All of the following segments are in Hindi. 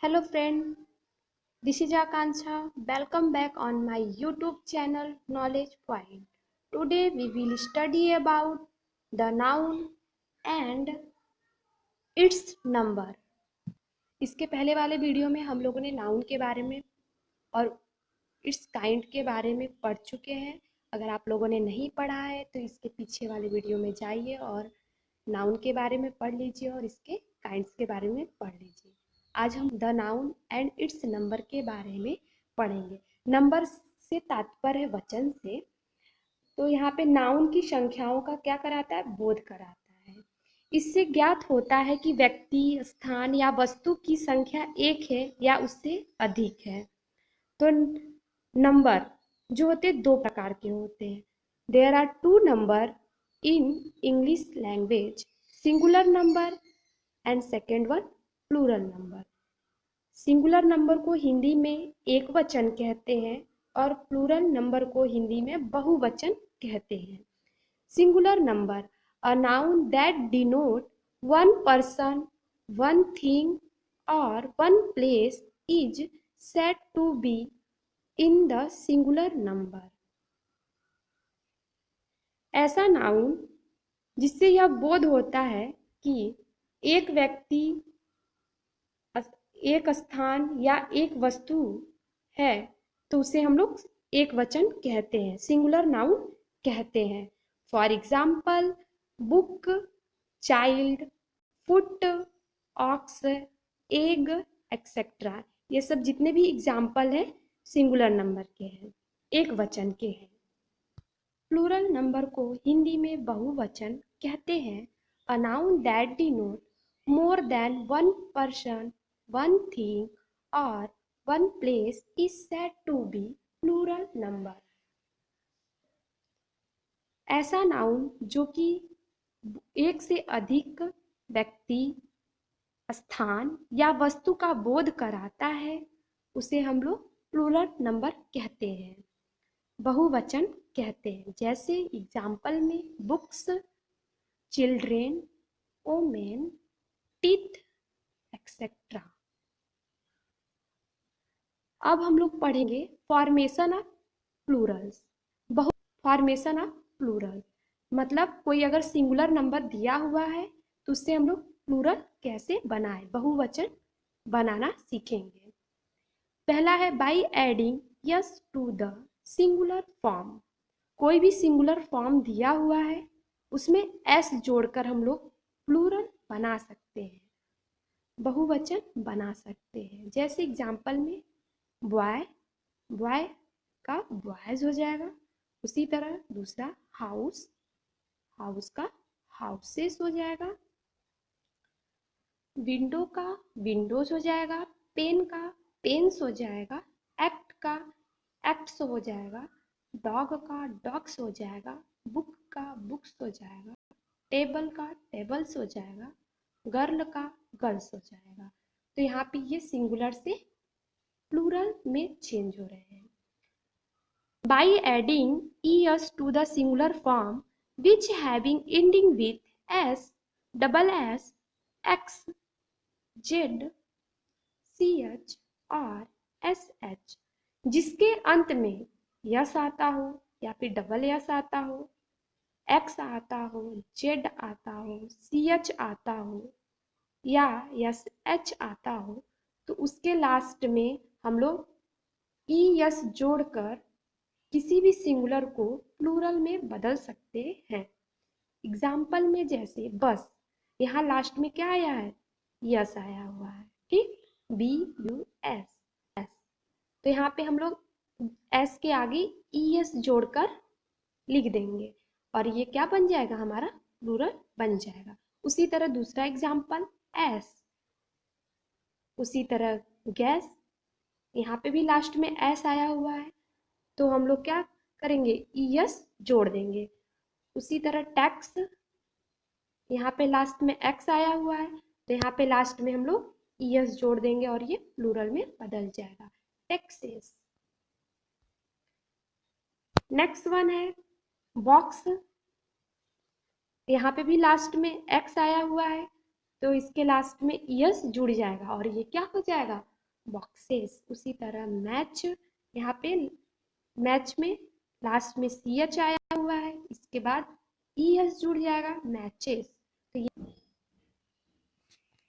Hello friend, this is Akanksha. Welcome back on my YouTube channel Knowledge Point. Today we will study about the noun and its number. इसके पहले वाले वीडियो में हम लोगों ने नाउन के बारे में और इट्स काइंड के बारे में पढ़ चुके हैं। अगर आप लोगों ने नहीं पढ़ा है तो इसके पीछे वाले वीडियो में जाइए और नाउन के बारे में पढ़ लीजिए और इसके काइंड्स के बारे में पढ़ लीजिए। आज हम the noun and it's number के बारे में पढ़ेंगे। नंबर से तात्पर्य है वचन से, तो यहाँ पे नाउन की संख्याओं का क्या कराता है? बोध कराता है। इससे ज्ञात होता है कि व्यक्ति, स्थान या वस्तु की संख्या एक है या उससे अधिक है। तो नंबर जो होते हैं दो प्रकार के होते हैं। There are two number in English language, singular number and second one plural number. Singular number को हिंदी में एक वचन कहते हैं और प्लूरल नंबर को हिंदी में बहुवचन कहते हैं। Singular number, a noun that denote one person, one thing और one place, is said to be in the singular number। ऐसा नाउन जिससे यह बोध होता है कि एक व्यक्ति, एक स्थान या एक वस्तु है तो उसे हम लोग एक वचन कहते हैं, सिंगुलर नाउन कहते हैं। For example book, child, foot, ox, egg etcetera. ये सब जितने भी एग्जाम्पल हैं सिंगुलर नंबर के हैं, एक वचन के हैं। प्लूरल नंबर को हिंदी में बहुवचन कहते हैं। A noun that denote more than one person, one thing और one place is said to be plural number. ऐसा नाउन जो कि एक से अधिक व्यक्ति, स्थान या वस्तु का बोध कराता है उसे हम लोग प्लूरल नंबर कहते हैं, बहुवचन कहते हैं। जैसे एग्जाम्पल में books, children, women, teeth etcetera. अब हम लोग पढ़ेंगे formation of plurals. Formation of plural मतलब कोई अगर सिंगुलर नंबर दिया हुआ है तो उससे हम लोग प्लूरल कैसे बनाए, बहुवचन बनाना सीखेंगे। पहला है by adding S to the singular form. कोई भी सिंगुलर फॉर्म दिया हुआ है उसमें एस जोड़कर हम लोग प्लूरल बना सकते हैं, बहुवचन बना सकते हैं। जैसे एग्जाम्पल में बॉय, बॉय का बॉयज हो जाएगा। उसी तरह दूसरा हाउस, हाउस का हाउसेस हो जाएगा। विंडो का विंडोज हो जाएगा। पेन का पेन्स हो जाएगा। एक्ट का एक्ट्स हो जाएगा। डॉग का डॉग्स हो जाएगा। बुक का बुक्स हो जाएगा। टेबल का टेबल्स हो जाएगा। गर्ल का गर्ल्स हो जाएगा। तो यहाँ पे ये सिंगुलर से प्लूरल में चेंज हो रहे हैं। By adding es to the singular form which having ending with s, double s, x, z, ch और sh, जिसके अंत में यस आता हो या फिर डबल यस आता हो, एक्स आता हो, जेड आता हो, ch आता हो या यस एच आता हो, तो उसके लास्ट में हम लोग es जोड़कर किसी भी सिंगुलर को प्लूरल में बदल सकते हैं। एग्जाम्पल में जैसे बस, यहाँ लास्ट में क्या आया है? यस आया हुआ है, ठीक, BUS एस। तो यहाँ पे हम लोग एस के आगे ES जोड़कर लिख देंगे और ये क्या बन जाएगा? हमारा प्लूरल बन जाएगा। उसी तरह दूसरा एग्जाम्पल एस, उसी तरह गैस, यहाँ पे भी लास्ट में एस आया हुआ है तो हम लोग क्या करेंगे? ES जोड़ देंगे। उसी तरह टैक्स, यहाँ पे लास्ट में एक्स आया हुआ है तो यहाँ पे लास्ट में हम लोग ES जोड़ देंगे और ये प्लूरल में बदल जाएगा, टैक्सेस। नेक्स्ट वन है बॉक्स। यहाँ पे भी लास्ट में एक्स आया हुआ है तो इसके लास्ट में ES जुड़ जाएगा और ये क्या हो जाएगा? बॉक्सेस। उसी तरह मैच, यहाँ पे मैच में लास्ट में सी एच आया हुआ है, इसके बाद ई एस जुड़ जाएगा, मैचेस। तो ये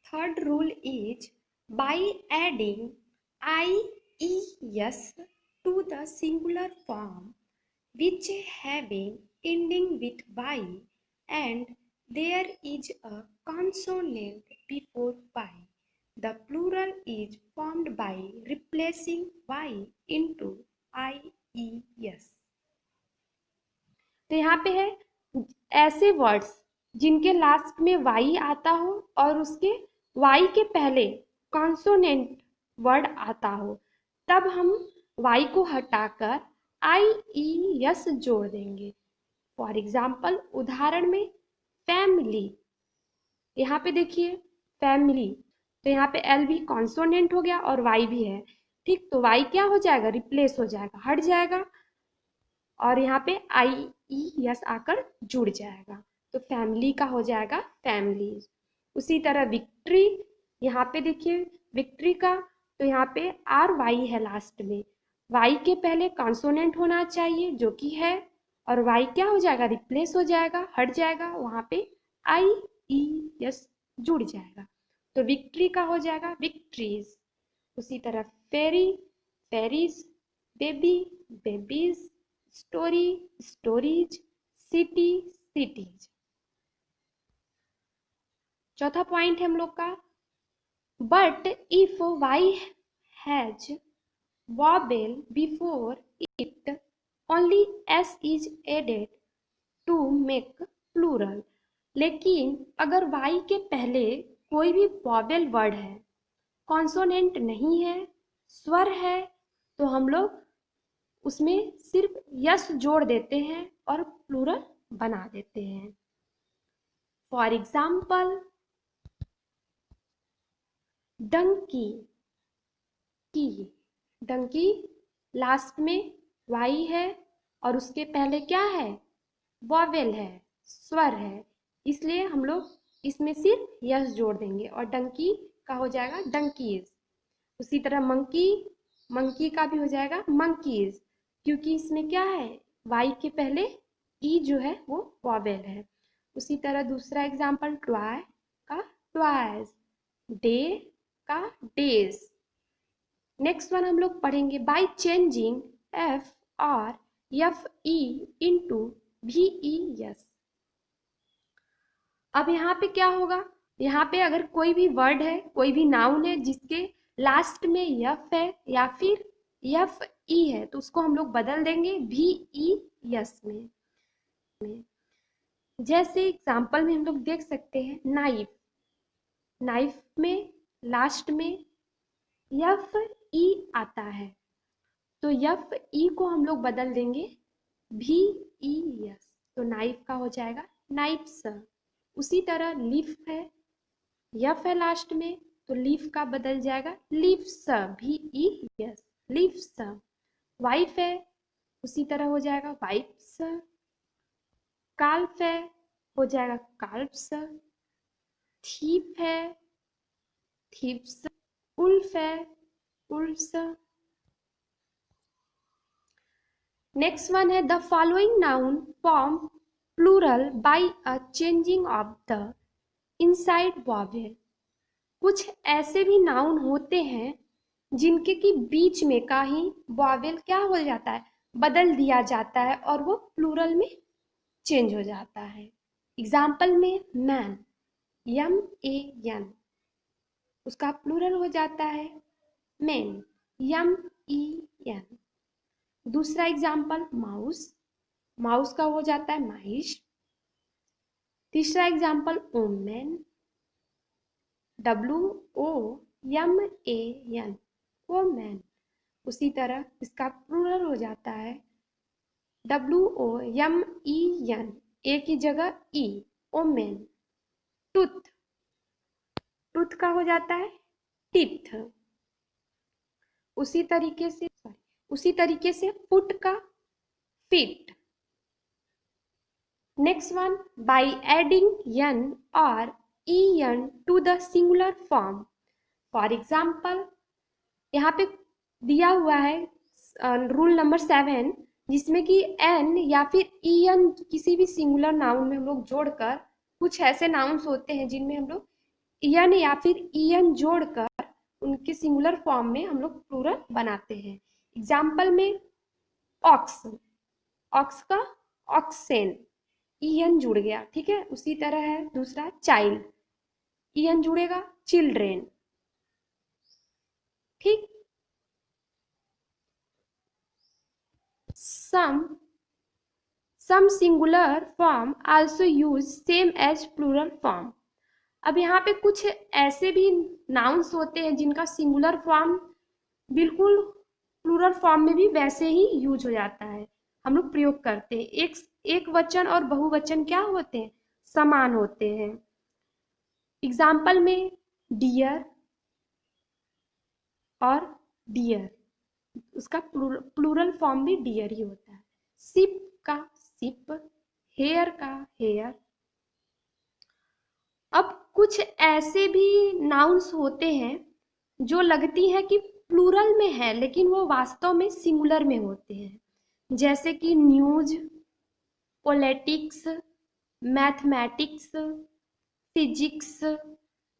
third rule is by adding I E S to the singular form which having ending with y and there is a consonant before y. The plural is formed by replacing y into ies. तो यहाँ पे है ऐसे वर्ड्स जिनके लास्ट में y आता हो और उसके y के पहले कॉन्सोनेंट वर्ड आता हो, तब हम y को हटाकर ies जोड़ देंगे। फॉर एग्जाम्पल, उदाहरण में फैमिली, यहाँ पे देखिए फैमिली, तो यहाँ पे एल भी कॉन्सोनेंट हो गया और वाई भी है, ठीक। तो वाई क्या हो जाएगा, रिप्लेस हो जाएगा, हट जाएगा, और यहाँ पे आई ई एस आकर जुड़ जाएगा, तो फैमिली का हो जाएगा फैमिलीज। उसी तरह विक्ट्री, यहाँ पे देखिए विक्ट्री का, तो यहाँ पे आर वाई है लास्ट में, वाई के पहले कॉन्सोनेंट होना चाहिए जो कि है, और वाई क्या हो जाएगा, रिप्लेस हो जाएगा, हट जाएगा, वहाँ पे आई ई एस जुड़ जाएगा, तो विक्ट्री का हो जाएगा विक्ट्रीज। उसी तरह ferry, ferries, baby, babies, story, stories, city, cities. चौथा पॉइंट है हम लोग का, but if Y has vowel before it, only s is added to make plural। लेकिन अगर y के पहले कोई भी वॉवेल वर्ड है, कॉन्सोनेंट नहीं है, स्वर है, तो हम लोग उसमें सिर्फ यस जोड़ देते हैं और प्लूरल बना देते हैं। फॉर एग्जाम्पल, डंकी, की, डंकी लास्ट में वाई है और उसके पहले क्या है, वॉवेल है, स्वर है, इसलिए हम लोग इसमें सिर्फ यस जोड़ देंगे और डंकी का हो जाएगा डंकीज। उसी तरह मंकी, मंकी का भी हो जाएगा मंकीज, क्योंकि इसमें क्या है, वाई के पहले ई जो है वो वॉवेल है। उसी तरह दूसरा एग्जाम्पल, ट्वाई का ट्वाइज, डे का डेज। नेक्स्ट वन हम लोग पढ़ेंगे, बाई चेंजिंग एफ और F E into V E S. अब यहाँ पे क्या होगा, यहाँ पे अगर कोई भी वर्ड है, कोई भी नाउन है जिसके लास्ट में यफ है या फिर यफ ई है, तो उसको हम लोग बदल देंगे वी ई एस में। जैसे एग्जाम्पल में हम लोग देख सकते हैं, नाइफ, नाइफ में लास्ट में यफ ई आता है, तो यफ ई को हम लोग बदल देंगे भी ई एस, तो नाइफ का हो जाएगा नाइफ्स। उसी तरह लीफ है, यफ है लास्ट में, तो लीफ का बदल जाएगा लीव्स, भी ई एस, लीव्स। वाइफ है, उसी तरह हो जाएगा वाइफ्स। काल्फ है, हो जाएगा काल्फ्स। थीप है, थीप्स। उल्फ है, उल्फ्स। नेक्स्ट वन है, the following noun form plural by a changing of the inside vowel. कुछ ऐसे भी नाउन होते हैं जिनके की बीच में का ही वॉवेल क्या हो जाता है, बदल दिया जाता है और वो प्लूरल में चेंज हो जाता है। एग्जाम्पल में मैन, यम ए एन, उसका प्लूरल हो जाता है मैन, यम ई एन। दूसरा एग्जाम्पल माउस, माउस का हो जाता है माइश। तीसरा example woman, W O M A N, woman. उसी तरह इसका प्लूरल हो जाता है W O M E N, A की जगह ई, वुमेन। टूथ, टूथ का हो जाता है टीथ। उसी तरीके से फुट का feet. Next one, by adding N और en to the singular form। For example, यहाँ पे दिया हुआ है रूल नंबर 7, जिसमें कि एन या फिर ईएन किसी भी सिंगुलर नाउन में हम लोग जोड़कर, कुछ ऐसे नाउन्स होते हैं जिनमें हम लोग ईएन या फिर ईएन जोड़कर उनके सिंगुलर फॉर्म में हम लोग प्लूरल बनाते हैं। एग्जाम्पल में ऑक्स, ऑक्स का ऑक्सेन, ईएन जुड़ गया, ठीक है। उसी तरह है दूसरा चाइल्ड, ईएन जुड़ेगा चिल्ड्रेन, ठीक। Some singular form also use same as plural form. अब यहाँ पे कुछ ऐसे भी नाउन्स होते हैं जिनका सिंगुलर फॉर्म बिल्कुल प्लूरल फॉर्म में भी वैसे ही यूज हो जाता है, हम लोग प्रयोग करते हैं। एक वचन और बहुवचन क्या होते हैं, समान होते हैं। एग्जाम्पल में डियर और डियर, उसका प्लूरल फॉर्म भी डियर ही होता है। शिप का शिप, हेयर का हेयर। अब कुछ ऐसे भी नाउन्स होते हैं जो लगती है कि प्लूरल में है लेकिन वो वास्तव में सिंगुलर में होते हैं, जैसे कि न्यूज, पॉलिटिक्स, मैथमेटिक्स, फिजिक्स।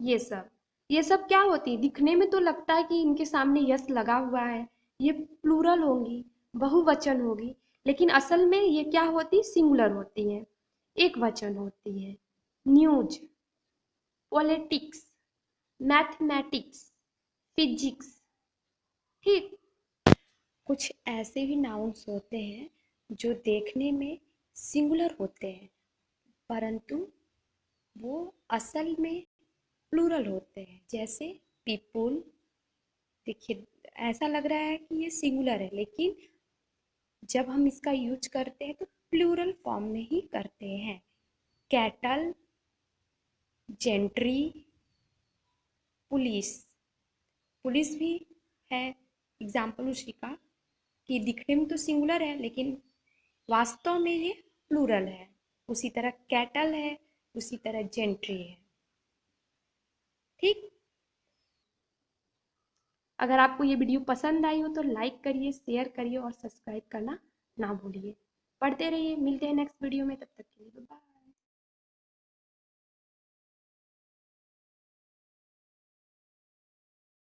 ये सब क्या होती है, दिखने में तो लगता है कि इनके सामने यस लगा हुआ है, ये प्लूरल होंगी, बहुवचन होगी, लेकिन असल में ये क्या होती, सिंगुलर होती है, एक वचन होती है। न्यूज, पॉलिटिक्स, मैथमेटिक्स, फिजिक्स, ठीक। कुछ ऐसे भी नाउन्स होते हैं जो देखने में सिंगुलर होते हैं परंतु वो असल में प्लूरल होते हैं, जैसे पीपुल। देखिए ऐसा लग रहा है कि ये सिंगुलर है लेकिन जब हम इसका यूज करते हैं तो प्लूरल फॉर्म में ही करते हैं। Cattle, gentry, police. पुलिस भी है एग्जाम्पल उसी का कि दिखने में तो सिंगुलर है लेकिन वास्तव में ये प्लूरल है। उसी तरह कैटल है, उसी तरह जेंट्री है, ठीक। अगर आपको ये वीडियो पसंद आई हो तो लाइक करिए, शेयर करिए और सब्सक्राइब करना ना भूलिए। पढ़ते रहिए, मिलते हैं नेक्स्ट वीडियो में, तब तक के लिए बाय।